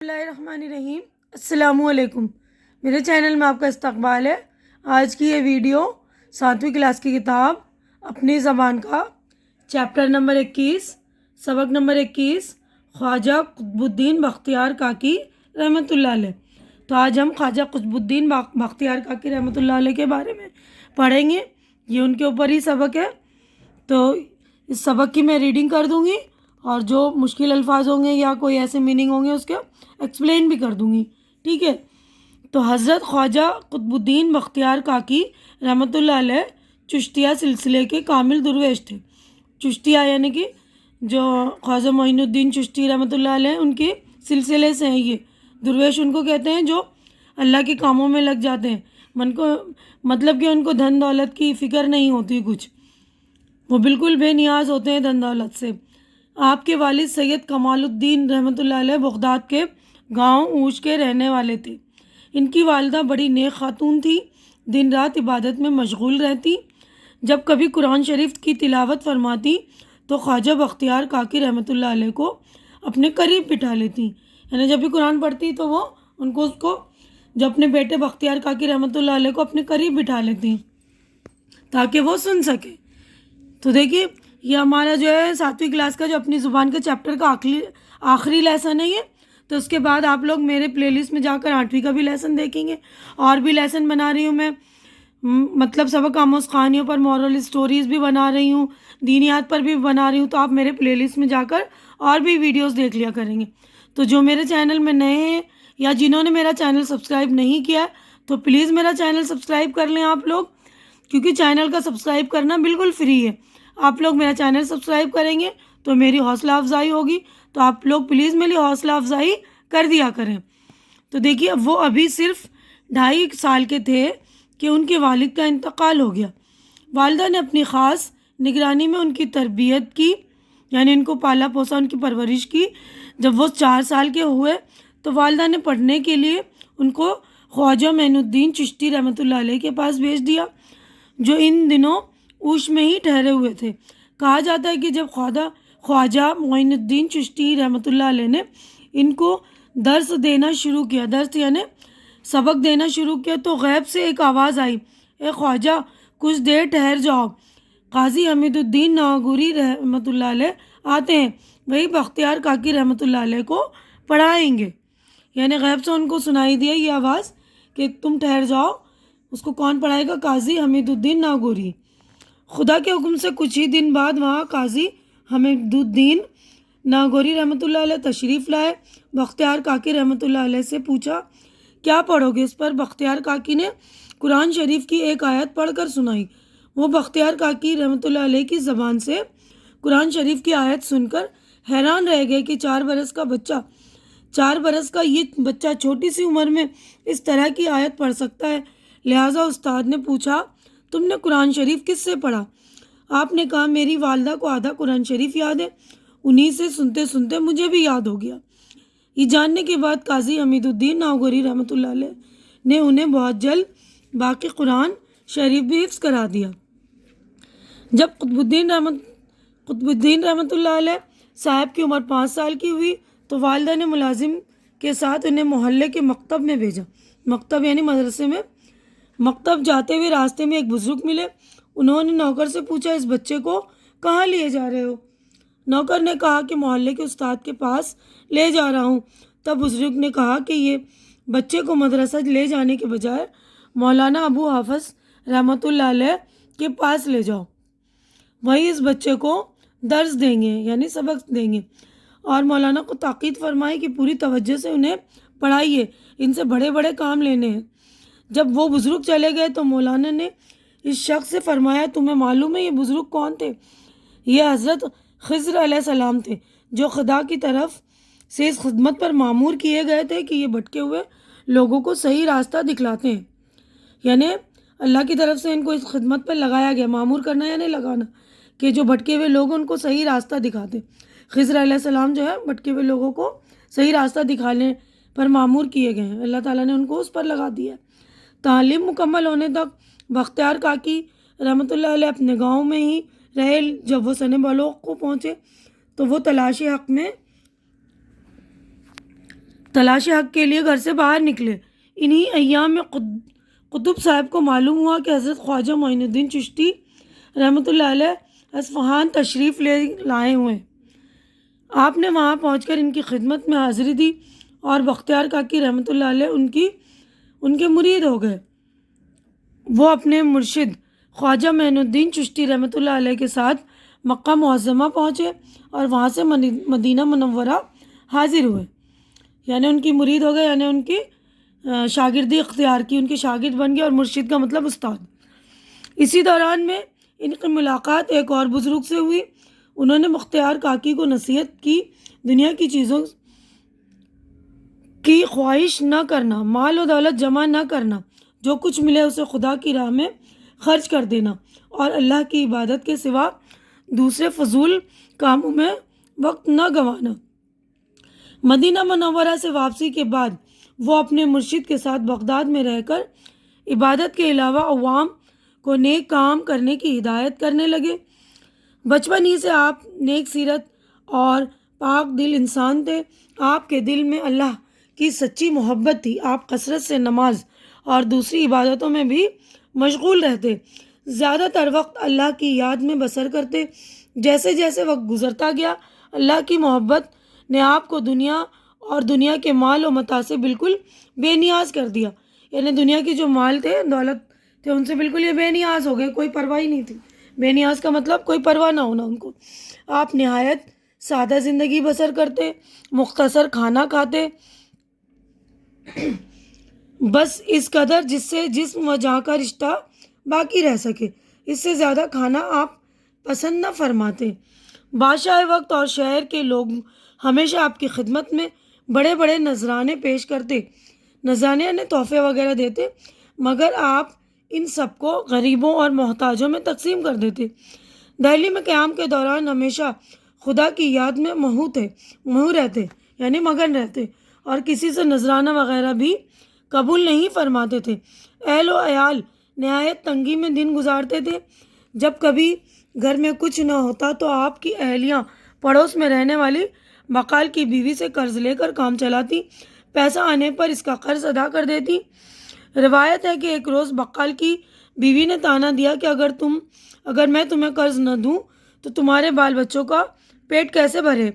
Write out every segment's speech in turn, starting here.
بسم اللہ الرحمن الرحیم۔ السلام علیکم، میرے چینل میں آپ کا استقبال ہے۔ آج کی یہ ویڈیو 7ویں کلاس کی کتاب اپنی زبان کا چیپٹر نمبر 21 سبق نمبر 21 خواجہ قطب الدین بختیار کاکی رحمۃ اللہ علیہ۔ تو آج ہم خواجہ قطب الدین بختیار کاکی رحمۃ اللہ علیہ کے بارے میں پڑھیں گے۔ یہ ان کے اوپر ہی سبق ہے، تو اس سبق کی میں ریڈنگ کر دوں گی اور جو مشکل الفاظ ہوں گے یا کوئی ایسے میننگ ہوں گے اس کے ایکسپلین بھی کر دوں گی، ٹھیک ہے۔ تو حضرت خواجہ قطب الدین بختیار کاکی رحمۃ اللہ علیہ چشتیہ سلسلے کے کامل درویش تھے۔ چشتیہ یعنی کہ جو خواجہ معین الدین چشتی رحمۃ اللہ علیہ ان کے سلسلے سے ہیں، یہ درویش ان کو کہتے ہیں جو اللہ کے کاموں میں لگ جاتے ہیں، مطلب کہ ان کو دھن دولت کی فکر نہیں ہوتی کچھ، وہ بالکل بے نیاز ہوتے ہیں دھن دولت سے۔ آپ کے والد سید کمال الدین رحمۃ اللہ علیہ بغداد کے گاؤں اوش کے رہنے والے تھے۔ ان کی والدہ بڑی نیک خاتون تھی، دن رات عبادت میں مشغول رہتی۔ جب کبھی قرآن شریف کی تلاوت فرماتی تو خواجہ بختیار کاکی رحمۃ اللہ علیہ کو اپنے قریب بٹھا لیتی، یعنی جب بھی قرآن پڑھتی تو وہ اس کو جو اپنے بیٹے بختیار کاکی رحمۃ اللہ علیہ کو اپنے قریب بٹھا لیتی تاکہ وہ سن سکے۔ تو دیکھیے یہ ہمارا جو ہے 7ویں کلاس کا جو اپنی زبان کے چیپٹر کا آخری لیسن ہے یہ۔ تو اس کے بعد آپ لوگ میرے پلے لسٹ میں جا کر 8ویں کا بھی لیسن دیکھیں گے، اور بھی لیسن بنا رہی ہوں میں، مطلب سبق آموز کہانیوں پر مورل اسٹوریز بھی بنا رہی ہوں، دینیات پر بھی بنا رہی ہوں، تو آپ میرے پلے لسٹ میں جا کر اور بھی ویڈیوز دیکھ لیا کریں گے۔ تو جو میرے چینل میں نئے ہیں یا جنہوں نے میرا چینل سبسکرائب نہیں کیا تو پلیز میرا چینل سبسکرائب کر لیں آپ لوگ، کیونکہ چینل کا سبسکرائب کرنا بالکل فری ہے۔ آپ لوگ میرا چینل سبسکرائب کریں گے تو میری حوصلہ افزائی ہوگی، تو آپ لوگ پلیز میری حوصلہ افزائی کر دیا کریں۔ تو دیکھیے وہ ابھی صرف 2.5 سال کے تھے کہ ان کے والد کا انتقال ہو گیا۔ والدہ نے اپنی خاص نگرانی میں ان کی تربیت کی، یعنی ان کو پالا پوسا، ان کی پرورش کی۔ جب وہ 4 سال کے ہوئے تو والدہ نے پڑھنے کے لیے ان کو خواجہ معین الدین چشتی رحمۃ اللہ علیہ کے پاس بھیج دیا، جو ان دنوں اوش میں ہی ٹھہرے ہوئے تھے۔ کہا جاتا ہے کہ جب خواجہ معین الدین چشتی رحمۃ اللہ علیہ نے ان کو درس دینا شروع کیا، درس یعنی سبق دینا شروع کیا، تو غیب سے ایک آواز آئی، اے خواجہ کچھ دیر ٹھہر جاؤ، قاضی حمید الدین ناگوری رحمۃ اللہ علیہ آتے ہیں، وہی بختیار کاکی رحمۃ اللہ علیہ کو پڑھائیں گے۔ یعنی غیب سے ان کو سنائی دیا یہ آواز کہ تم ٹھہر جاؤ، اس کو کون پڑھائے گا؟ قاضی حمید الدین ناگوری۔ خدا کے حکم سے کچھ ہی دن بعد وہاں قاضی حمید الدین ناگوری رحمۃ اللہ علیہ تشریف لائے۔ بختیار کاکی رحمۃ اللہ علیہ سے پوچھا کیا پڑھو گے؟ اس پر بختیار کاکی نے قرآن شریف کی ایک آیت پڑھ کر سنائی۔ وہ بختیار کاکی رحمۃ اللہ علیہ کی زبان سے قرآن شریف کی آیت سن کر حیران رہ گئے کہ 4 برس کا یہ بچہ چھوٹی سی عمر میں اس طرح کی آیت پڑھ سکتا ہے۔ لہٰذا استاد نے پوچھا تم نے قرآن شریف کس سے پڑھا؟ آپ نے کہا میری والدہ کو آدھا قرآن شریف یاد ہے، انہی سے سنتے سنتے مجھے بھی یاد ہو گیا۔ یہ جاننے کے بعد قاضی حمید الدین ناگوری رحمۃ اللہ علیہ نے انہیں بہت جلد باقی قرآن شریف بھی حفظ کرا دیا۔ جب قطب الدین رحمۃ اللہ علیہ صاحب کی عمر 5 سال کی ہوئی تو والدہ نے ملازم کے ساتھ انہیں محلے کے مکتب میں بھیجا۔ مکتب یعنی مدرسے میں۔ مکتب جاتے ہوئے راستے میں ایک بزرگ ملے، انہوں نے نوکر سے پوچھا اس بچے کو کہاں لیے جا رہے ہو؟ نوکر نے کہا کہ محلے کے استاد کے پاس لے جا رہا ہوں۔ تب بزرگ نے کہا کہ یہ بچے کو مدرسہ لے جانے کے بجائے مولانا ابو حافظ رحمۃ اللہ علیہ کے پاس لے جاؤ، وہی اس بچے کو درس دیں گے، یعنی سبق دیں گے، اور مولانا کو تاکید فرمائی کہ پوری توجہ سے انہیں پڑھائیے، ان سے بڑے بڑے کام لینے ہیں۔ جب وہ بزرگ چلے گئے تو مولانا نے اس شخص سے فرمایا تمہیں معلوم ہے یہ بزرگ کون تھے؟ یہ حضرت خضر علیہ السلام تھے، جو خدا کی طرف سے اس خدمت پر معمور کیے گئے تھے کہ یہ بھٹکے ہوئے لوگوں کو صحیح راستہ دکھلاتے ہیں۔ یعنی اللہ کی طرف سے ان کو اس خدمت پر لگایا گیا، معمور کرنا یعنی لگانا، کہ جو بھٹکے ہوئے لوگ ان کو صحیح راستہ دکھاتے۔ خضر علیہ السلام جو ہے بھٹکے ہوئے لوگوں کو صحیح راستہ دکھانے پر معمور کیے گئے ہیں، اللہ تعالیٰ نے ان کو اس پر لگا دیا ہے۔ تعلیم مکمل ہونے تک بختیار کاکی رحمۃ اللہ علیہ اپنے گاؤں میں ہی رہے۔ جب وہ سن بلوغ کو پہنچے تو وہ تلاش حق میں تلاش حق کے لیے گھر سے باہر نکلے۔ انہی ایام میں قطب صاحب کو معلوم ہوا کہ حضرت خواجہ معین الدین چشتی رحمۃ اللہ علیہ اصفہان تشریف لائے ہوئے ہیں۔ آپ نے وہاں پہنچ کر ان کی خدمت میں حاضری دی اور بختیار کاکی رحمۃ اللہ علیہ ان کے مرید ہو گئے۔ وہ اپنے مرشد خواجہ معین الدین چشتی رحمۃ اللہ علیہ کے ساتھ مکہ معظمہ پہنچے اور وہاں سے مدینہ منورہ حاضر ہوئے، یعنی ان کی مرید ہو گئے، یعنی ان کی شاگردی اختیار کی، ان کے شاگرد بن گئے، اور مرشد کا مطلب استاد۔ اسی دوران میں ان کی ملاقات ایک اور بزرگ سے ہوئی۔ انہوں نے بختیار کاکی کو نصیحت کی، دنیا کی چیزوں کی خواہش نہ کرنا، مال و دولت جمع نہ کرنا، جو کچھ ملے اسے خدا کی راہ میں خرچ کر دینا، اور اللہ کی عبادت کے سوا دوسرے فضول کاموں میں وقت نہ گنوانا۔ مدینہ منورہ سے واپسی کے بعد وہ اپنے مرشد کے ساتھ بغداد میں رہ کر عبادت کے علاوہ عوام کو نیک کام کرنے کی ہدایت کرنے لگے۔ بچپن ہی سے آپ نیک سیرت اور پاک دل انسان تھے۔ آپ کے دل میں اللہ کی سچی محبت تھی۔ آپ کثرت سے نماز اور دوسری عبادتوں میں بھی مشغول رہتے، زیادہ تر وقت اللہ کی یاد میں بسر کرتے۔ جیسے جیسے وقت گزرتا گیا، اللہ کی محبت نے آپ کو دنیا اور دنیا کے مال و متاع سے بالکل بے نیاز کر دیا، یعنی دنیا کی جو مال تھے، دولت تھے، ان سے بالکل یہ بے نیاز ہو گئے، کوئی پرواہ ہی نہیں تھی۔ بے نیاز کا مطلب کوئی پرواہ نہ ہونا ان کو۔ آپ نہایت سادہ زندگی بسر کرتے، مختصر کھانا کھاتے، بس اس قدر جس سے جسم و جاں کا رشتہ باقی رہ سکے، اس سے زیادہ کھانا آپ پسند نہ فرماتے۔ بادشاہ وقت اور شہر کے لوگ ہمیشہ آپ کی خدمت میں بڑے بڑے نذرانے پیش کرتے، نذرانے یعنی تحفے وغیرہ دیتے، مگر آپ ان سب کو غریبوں اور محتاجوں میں تقسیم کر دیتے۔ دہلی میں قیام کے دوران ہمیشہ خدا کی یاد میں مہو رہتے، یعنی مگن رہتے، اور کسی سے نذرانہ وغیرہ بھی قبول نہیں فرماتے تھے۔ اہل و عیال نہایت تنگی میں دن گزارتے تھے۔ جب کبھی گھر میں کچھ نہ ہوتا تو آپ کی اہلیاں پڑوس میں رہنے والی بقال کی بیوی سے قرض لے کر کام چلاتی، پیسہ آنے پر اس کا قرض ادا کر دیتی۔ روایت ہے کہ ایک روز بقال کی بیوی نے طعنہ دیا کہ اگر میں تمہیں قرض نہ دوں تو تمہارے بال بچوں کا پیٹ کیسے بھرے۔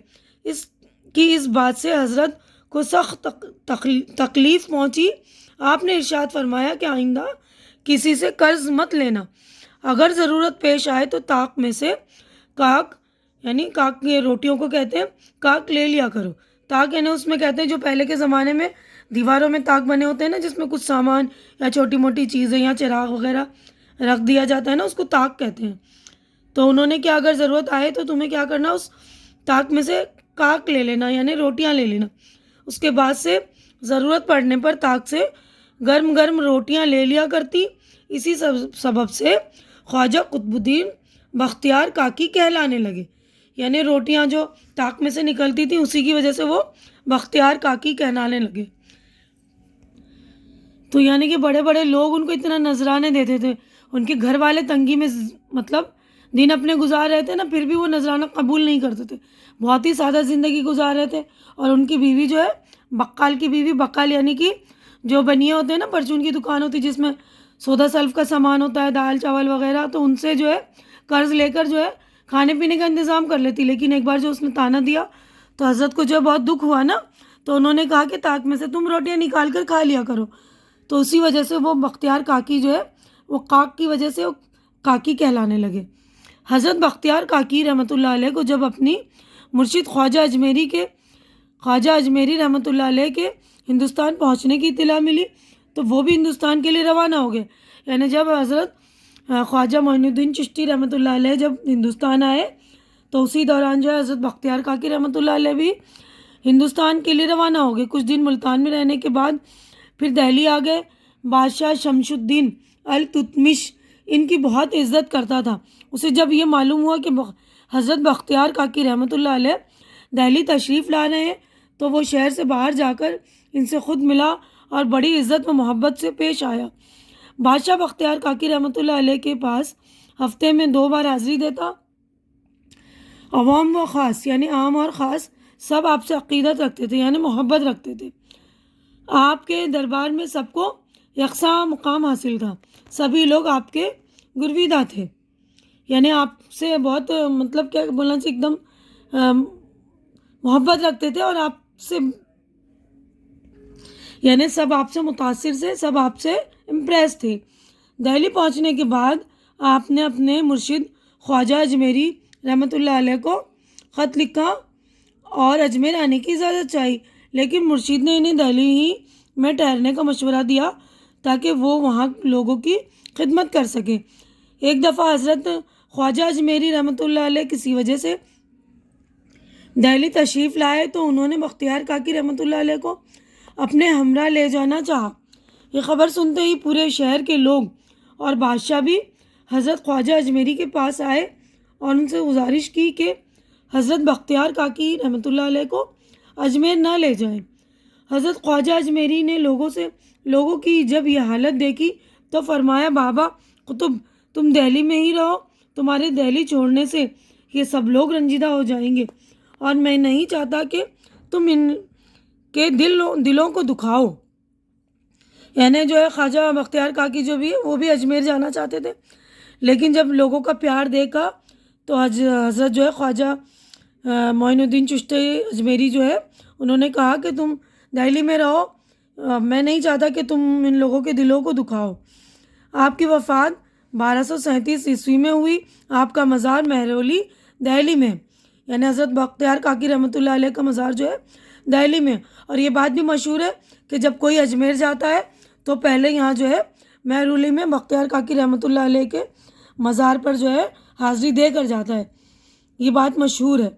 اس بات سے حضرت کو سخت تکلیف پہنچی۔ آپ نے ارشاد فرمایا کہ آئندہ کسی سے قرض مت لینا، اگر ضرورت پیش آئے تو طاق میں سے کاک، یعنی کاک یہ روٹیوں کو کہتے ہیں، کاک لے لیا کرو۔ طاق یعنی اس میں کہتے ہیں جو پہلے کے زمانے میں دیواروں میں طاق بنے ہوتے ہیں نا، جس میں کچھ سامان یا چھوٹی موٹی چیزیں یا چراغ وغیرہ رکھ دیا جاتا ہے نا، اس کو طاق کہتے ہیں۔ تو انہوں نے کیا، اگر ضرورت آئے تو تمہیں کیا کرنا، اس طاق میں سے کاک لے لینا، یعنی روٹیاں لے لینا۔ اس کے بعد سے ضرورت پڑنے پر طاق سے گرم گرم روٹیاں لے لیا کرتی۔ اسی سبب سے خواجہ قطب الدین بختیار کاکی کہلانے لگے، یعنی روٹیاں جو طاق میں سے نکلتی تھیں اسی کی وجہ سے وہ بختیار کاکی کہلانے لگے۔ تو یعنی کہ بڑے بڑے لوگ ان کو اتنا نذرانے دیتے تھے، ان کے گھر والے تنگی میں مطلب دن اپنے گزار رہے تھے نا، پھر بھی وہ نذرانہ قبول نہیں کرتے تھے، بہت ہی سادہ زندگی گزار رہے تھے۔ اور ان کی بیوی جو ہے بقال کی بیوی، بقال یعنی کہ جو بنیے ہوتے ہیں نا، پرچون کی دکان ہوتی ہے جس میں سودا سلف کا سامان ہوتا ہے، دال چاول وغیرہ، تو ان سے جو ہے قرض لے کر جو ہے کھانے پینے کا انتظام کر لیتی۔ لیکن ایک بار جو اس نے طعنہ دیا تو حضرت کو جو بہت دکھ ہوا نا، تو انہوں نے کہا کہ طاق میں سے تم روٹیاں نکال کر کھا لیا کرو۔ تو اسی وجہ سے وہ بختیار کاکی جو ہے وہ کاک کی وجہ سے وہ کاکی کہلانے لگے۔ حضرت بختیار کاکی رحمۃ اللہ علیہ کو جب اپنی مرشد خواجہ اجمیری رحمۃ اللہ علیہ کے ہندوستان پہنچنے کی اطلاع ملی تو وہ بھی ہندوستان کے لیے روانہ ہو گئے۔ یعنی جب حضرت خواجہ معین الدین چشتی رحمۃ اللہ علیہ جب ہندوستان آئے تو اسی دوران جو ہے حضرت بختیار کاکی رحمۃ اللہ علیہ بھی ہندوستان کے لیے روانہ ہو گئے۔ کچھ دن ملتان میں رہنے کے بعد پھر دہلی آ گئے۔ بادشاہ شمس الدین التتمش ان کی بہت عزت کرتا تھا۔ اسے جب یہ معلوم ہوا کہ حضرت بختیار کاکی رحمۃ اللہ علیہ دہلی تشریف لا رہے ہیں تو وہ شہر سے باہر جا کر ان سے خود ملا اور بڑی عزت و محبت سے پیش آیا۔ بادشاہ بختیار کاکی رحمۃ اللہ علیہ کے پاس ہفتے میں 2 بار حاضری دیتا۔ عوام و خاص یعنی عام اور خاص سب آپ سے عقیدت رکھتے تھے، یعنی محبت رکھتے تھے۔ آپ کے دربار میں سب کو یکساں مقام حاصل تھا، سبھی لوگ آپ کے گرویدہ تھے، یعنی آپ سے بہت مطلب کیا بولنا چاہیے، ایک دم محبت رکھتے تھے، اور آپ سے یعنی سب آپ سے متاثر تھے، سب آپ سے امپریس تھے۔ دہلی پہنچنے کے بعد آپ نے اپنے مرشد خواجہ اجمیری رحمۃ اللہ علیہ کو خط لکھا اور اجمیر آنے کی اجازت چاہی، لیکن مرشد نے انہیں دہلی ہی میں ٹھہرنے کا مشورہ دیا تاکہ وہ وہاں لوگوں کی خدمت کر سکیں۔ ایک دفعہ حضرت خواجہ اجمیری رحمۃ اللہ علیہ کسی وجہ سے دہلی تشریف لائے تو انہوں نے بختیار کاکی رحمۃ اللہ علیہ کو اپنے ہمراہ لے جانا چاہا۔ یہ خبر سنتے ہی پورے شہر کے لوگ اور بادشاہ بھی حضرت خواجہ اجمیری کے پاس آئے اور ان سے گزارش کی کہ حضرت بختیار کاکی رحمۃ اللہ علیہ کو اجمیر نہ لے جائیں۔ حضرت خواجہ اجمیری نے لوگوں کی جب یہ حالت دیکھی تو فرمایا، بابا قطب، تم دہلی میں ہی رہو، تمہارے دہلی چھوڑنے سے یہ سب لوگ رنجیدہ ہو جائیں گے، اور میں نہیں چاہتا کہ تم ان کے دلوں کو دکھاؤ۔ یعنی جو ہے خواجہ بختیار کاکی جو بھی ہے وہ بھی اجمیر جانا چاہتے تھے، لیکن جب لوگوں کا پیار دیکھا تو حضرت جو ہے خواجہ معین الدین چشتی اجمیری جو ہے انہوں نے کہا کہ تم دہلی میں رہو، میں نہیں چاہتا کہ تم ان لوگوں کے دلوں کو دکھاؤ۔ آپ کی وفات 1237 عیسوی میں ہوئی۔ آپ کا مزار مہرولی دہلی میں، یعنی حضرت بختیار کاکی رحمۃ اللہ علیہ کا مزار جو ہے دہلی میں، اور یہ بات بھی مشہور ہے کہ جب کوئی اجمیر جاتا ہے تو پہلے یہاں جو ہے مہرولی میں بختیار کاکی رحمۃ اللہ علیہ کے مزار پر جو ہے حاضری دے کر جاتا ہے۔ یہ بات مشہور ہے،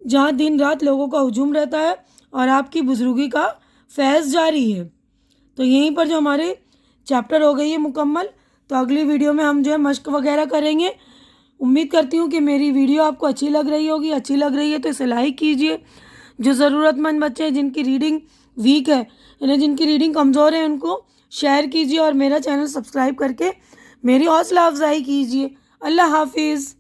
جہاں دن رات لوگوں کا ہجوم رہتا ہے اور آپ کی بزرگی کا فیض جاری ہے۔ تو یہیں پر جو ہمارے چیپٹر ہو گئی ہے مکمل، تو اگلی ویڈیو میں ہم جو ہے مشق وغیرہ کریں گے۔ امید کرتی ہوں کہ میری ویڈیو آپ کو اچھی لگ رہی ہوگی، اچھی لگ رہی ہے تو اسے لائک کیجئے۔ جو ضرورت مند بچے ہیں، جن کی ریڈنگ ویک ہے، یعنی جن کی ریڈنگ کمزور ہے، ان کو شیئر کیجئے اور میرا چینل سبسکرائب کر کے میری حوصلہ افزائی کیجئے۔ اللہ حافظ۔